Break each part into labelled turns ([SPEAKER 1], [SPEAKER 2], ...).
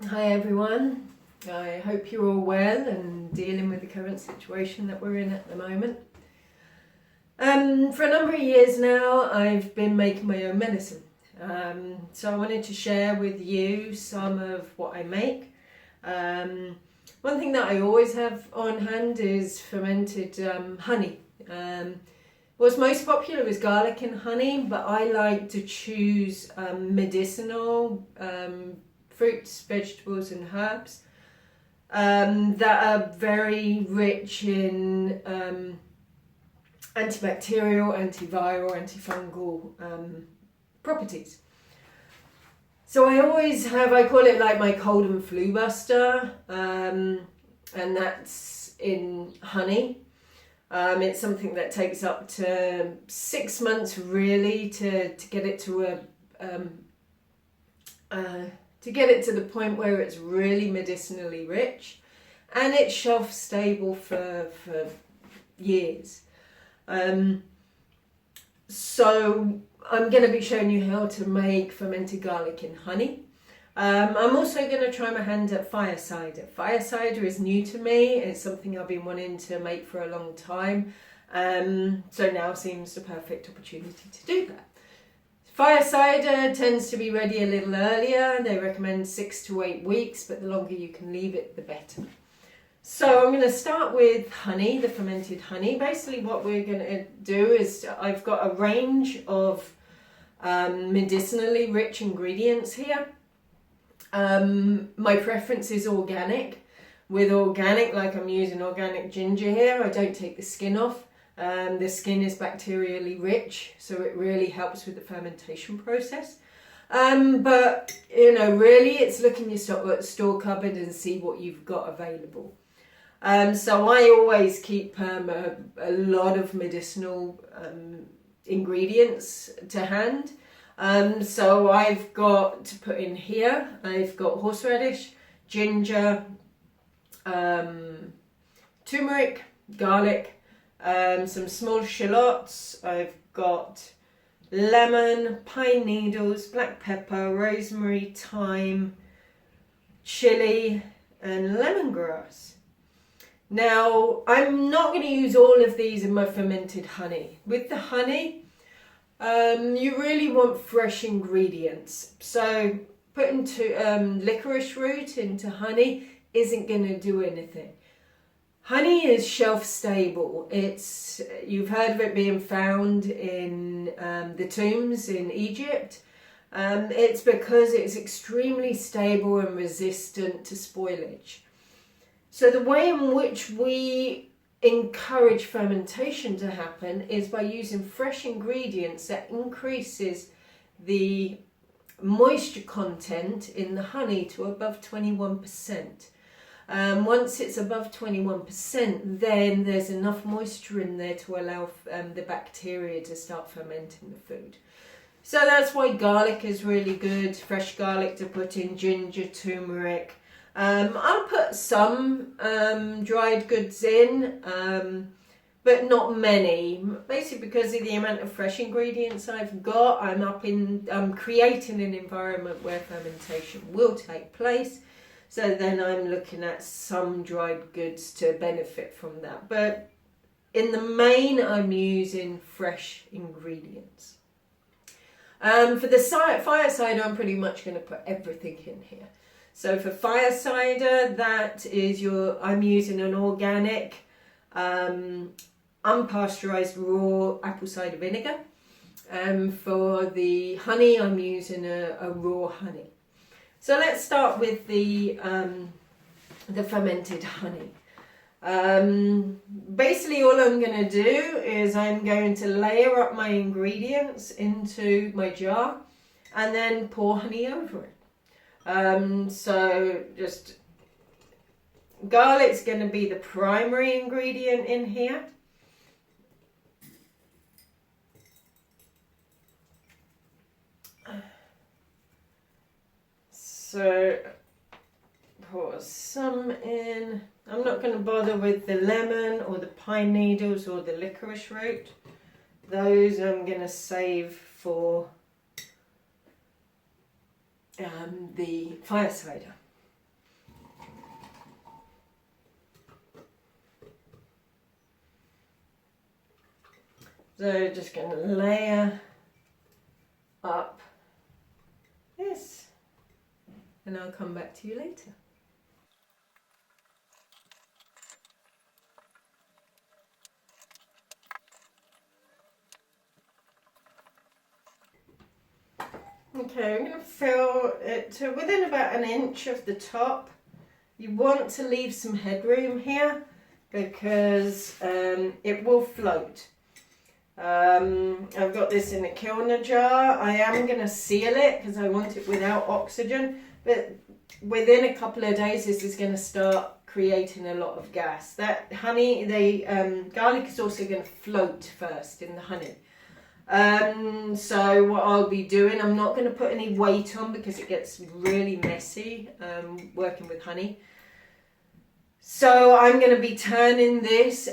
[SPEAKER 1] Hi everyone, I hope you're all well and dealing with the current situation that we're in at the moment. For a number of years now I've been making my own medicine, so I wanted to share with you some of what I make. One thing that I always have on hand is fermented honey. What's most popular is garlic and honey, but I like to choose medicinal fruits, vegetables and herbs that are very rich in antibacterial, antiviral, antifungal properties. So I always have, I call it like my cold and flu buster, and that's in honey. It's something that takes up to 6 months really to get it to the point where it's really medicinally rich, and it's shelf stable for years. So I'm going to be showing you how to make fermented garlic and honey. I'm also going to try my hand at fire cider. Fire cider is new to me. It's something I've been wanting to make for a long time. So now seems the perfect opportunity to do that. Fire cider tends to be ready a little earlier. They recommend 6 to 8 weeks, but the longer you can leave it, the better. So I'm going to start with honey, the fermented honey. Basically what we're going to do is I've got a range of medicinally rich ingredients here. My preference is organic. With organic, like I'm using organic ginger here, I don't take the skin off. The skin is bacterially rich, so it really helps with the fermentation process. But, you know, really it's look in your store cupboard and see what you've got available. So I always keep a lot of medicinal ingredients to hand. So I've got to put in here, I've got horseradish, ginger, turmeric, garlic, some small shallots. I've got lemon, pine needles, black pepper, rosemary, thyme, chili and lemongrass. Now I'm not going to use all of these in my fermented honey. With the honey, you really want fresh ingredients. So putting licorice root into honey isn't going to do anything. Honey is shelf stable. You've heard of it being found in the tombs in Egypt. It's because it's extremely stable and resistant to spoilage. So the way in which we encourage fermentation to happen is by using fresh ingredients that increases the moisture content in the honey to above 21%. Once it's above 21%, then there's enough moisture in there to allow the bacteria to start fermenting the food. So that's why garlic is really good, fresh garlic to put in, ginger, turmeric. I'll put some dried goods in, but not many. Basically because of the amount of fresh ingredients I've got, I'm creating an environment where fermentation will take place. So then I'm looking at some dried goods to benefit from that. But in the main, I'm using fresh ingredients. For the fire cider, I'm pretty much going to put everything in here. So for fire cider, I'm using an organic, unpasteurized raw apple cider vinegar. For the honey, I'm using a raw honey. So let's start with the fermented honey. Basically all I'm going to do is I'm going to layer up my ingredients into my jar and then pour honey over it. So just garlic's going to be the primary ingredient in here. So pour some in. I'm not going to bother with the lemon or the pine needles or the licorice root. Those I'm going to save for the fire cider. So just going to layer up this, and I'll come back to you later. Okay, I'm going to fill it to within about an inch of the top. You want to leave some headroom here because it will float. I've got this in a kilner jar. I am going to seal it because I want it without oxygen, but within a couple of days this is going to start creating a lot of gas. That honey, garlic is also going to float first in the honey. So what I'll be doing, I'm not going to put any weight on because it gets really messy working with honey. So I'm going to be turning this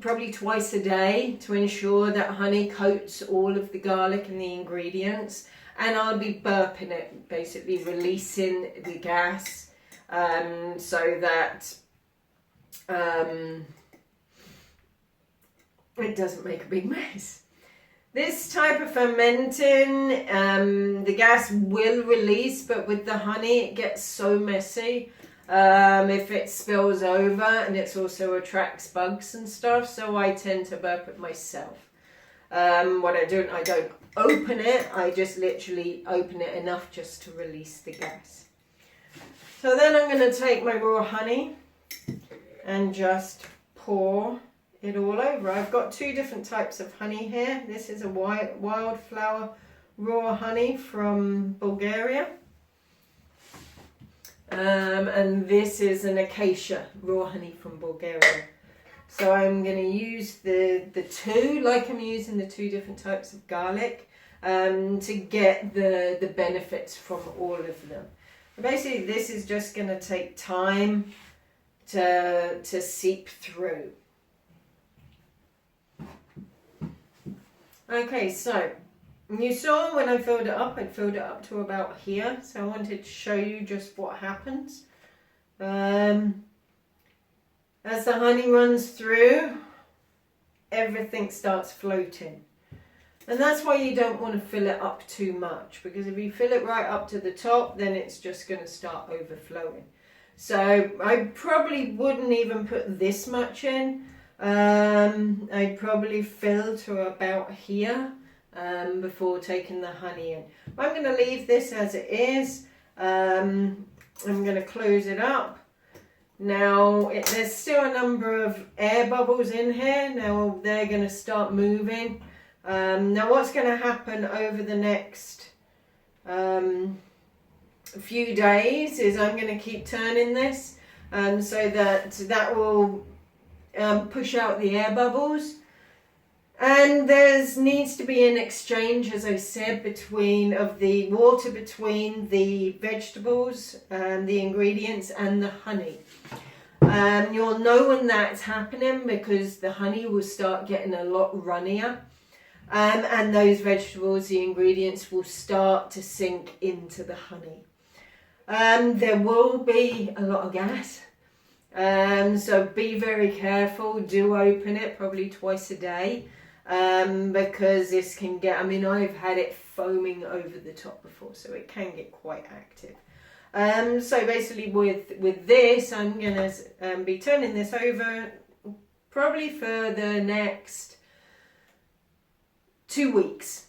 [SPEAKER 1] probably twice a day to ensure that honey coats all of the garlic and the ingredients. And I'll be burping it, basically releasing the gas so that it doesn't make a big mess. This type of fermenting, the gas will release, but with the honey it gets so messy if it spills over, and it also attracts bugs and stuff, so I tend to burp it myself. What I don't open it, I just literally open it enough just to release the gas. So then I'm going to take my raw honey and just pour it all over. I've got two different types of honey here. This is a wildflower raw honey from Bulgaria. And this is an acacia raw honey from Bulgaria. So I'm going to use the two, like I'm using the two different types of garlic, to get the benefits from all of them. But basically this is just going to take time to seep through. Okay, so you saw when I filled it up, I'd filled it up to about here. So I wanted to show you just what happens. As the honey runs through, everything starts floating. And that's why you don't want to fill it up too much, because if you fill it right up to the top, then it's just going to start overflowing. So I probably wouldn't even put this much in. I'd probably fill to about here before taking the honey in. But I'm going to leave this as it is. I'm going to close it up. Now there's still a number of air bubbles in here. Now they're going to start moving. Now what's going to happen over the next few days is I'm going to keep turning this so that will push out the air bubbles, and needs to be an exchange, as I said, of the water between the vegetables, the ingredients and the honey. You'll know when that's happening because the honey will start getting a lot runnier, and those vegetables, the ingredients, will start to sink into the honey. There will be a lot of gas. So be very careful. Do open it probably twice a day, because this can get, I've had it foaming over the top before, so it can get quite active. So basically with this, I'm going to be turning this over probably for the next 2 weeks.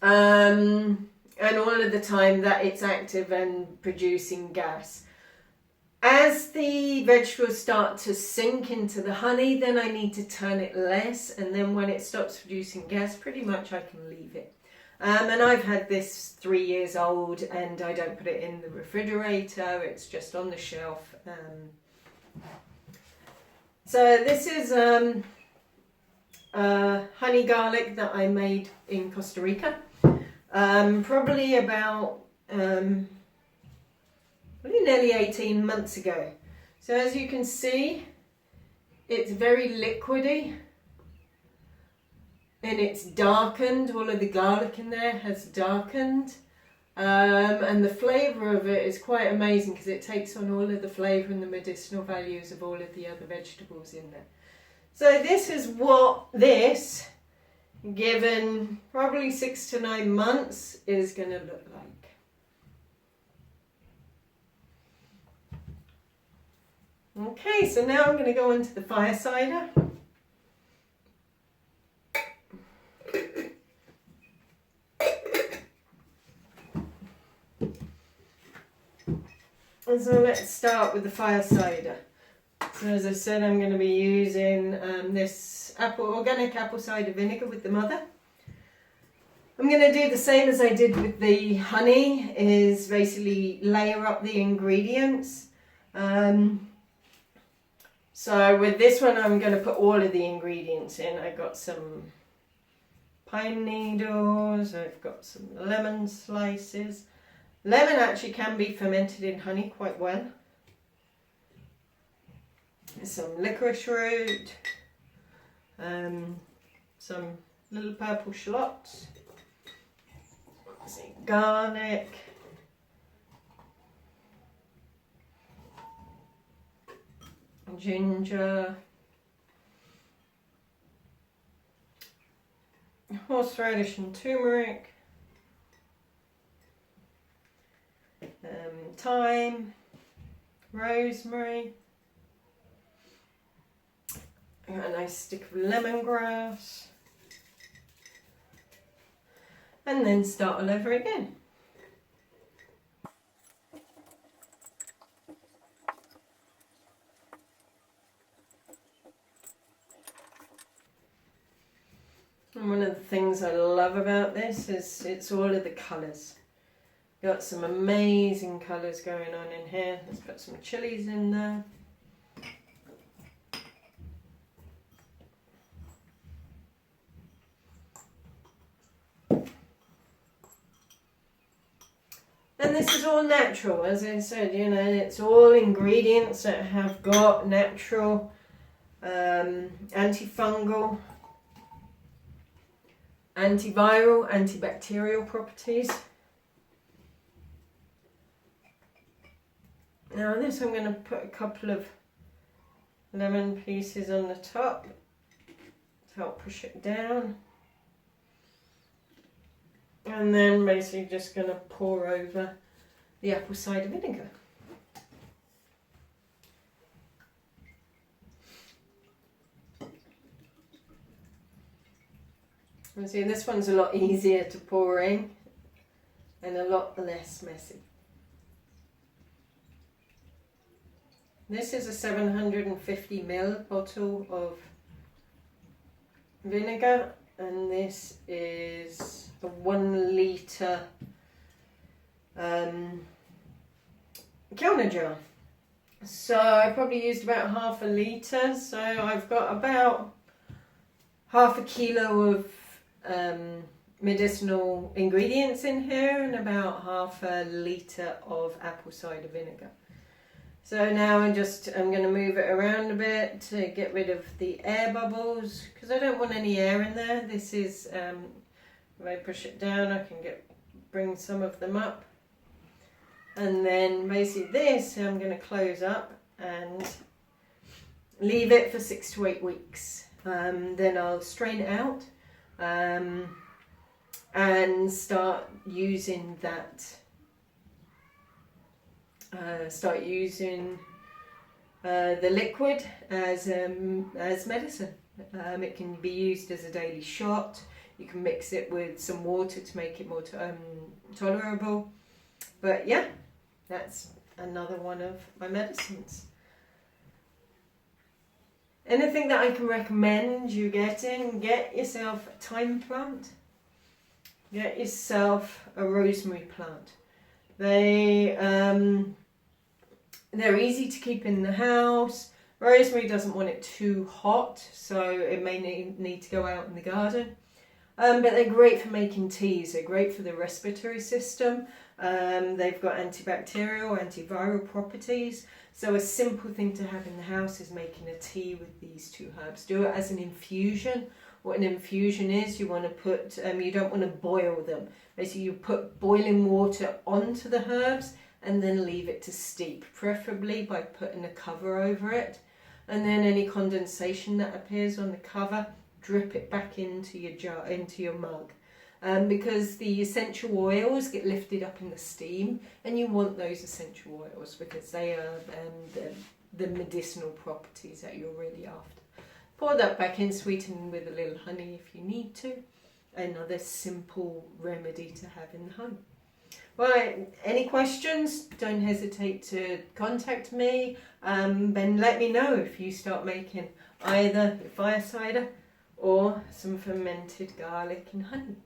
[SPEAKER 1] And all of the time that it's active and producing gas. As the vegetables start to sink into the honey, then I need to turn it less, and then when it stops producing gas, pretty much I can leave it. And I've had this 3 years old, and I don't put it in the refrigerator, it's just on the shelf. So this is honey garlic that I made in Costa Rica, probably about nearly 18 months ago. So as you can see, it's very liquidy and it's darkened. All of the garlic in there has darkened, and the flavour of it is quite amazing because it takes on all of the flavour and the medicinal values of all of the other vegetables in there. So this is what this given probably 6 to 9 months, is going to look like. Okay, so now I'm going to go into the fire cider. So let's start with the fire cider. So as I said, I'm going to be using this organic apple cider vinegar with the mother. I'm going to do the same as I did with the honey, is basically layer up the ingredients. So with this one, I'm going to put all of the ingredients in. I got some pine needles, I've got some lemon slices. Lemon actually can be fermented in honey quite well. Some licorice root, some little purple shallots, garlic, ginger, horseradish and turmeric, thyme, rosemary, a nice stick of lemongrass, and then start all over again. And one of the things I love about this is it's all of the colours. Got some amazing colours going on in here. Let's put some chilies in there. And this is all natural, as I said, you know, it's all ingredients that have got natural antifungal, antiviral, antibacterial properties. Now on this I'm going to put a couple of lemon pieces on the top to help push it down. And then basically just going to pour over the apple cider vinegar. And see, this one's a lot easier to pour in and a lot less messy. This is a 750 ml bottle of vinegar, and this is a 1 litre counter jar. So I probably used about half a litre, so I've got about half a kilo of medicinal ingredients in here and about half a litre of apple cider vinegar. So now I'm going to move it around a bit to get rid of the air bubbles, because I don't want any air in there. This is, if I push it down, I can bring some of them up. And then basically this I'm going to close up and leave it for 6 to 8 weeks. Then I'll strain it out and start using that. Start using the liquid as medicine. It can be used as a daily shot. You can mix it with some water to make it more tolerable. But yeah, that's another one of my medicines. Anything that I can recommend you getting, get yourself a thyme plant. Get yourself a rosemary plant. They're easy to keep in the house. Rosemary doesn't want it too hot, so it may need to go out in the garden. But they're great for making teas. They're great for the respiratory system. They've got antibacterial, antiviral properties. So a simple thing to have in the house is making a tea with these two herbs. Do it as an infusion. What an infusion is, you want to put, you don't want to boil them. Basically you put boiling water onto the herbs and then leave it to steep, preferably by putting a cover over it. And then any condensation that appears on the cover, drip it back into your jar, into your mug. Because the essential oils get lifted up in the steam, and you want those essential oils because they are the medicinal properties that you're really after. Pour that back in, sweeten with a little honey if you need to. Another simple remedy to have in the home. Right, any questions? Don't hesitate to contact me. Then let me know if you start making either fire cider or some fermented garlic and honey.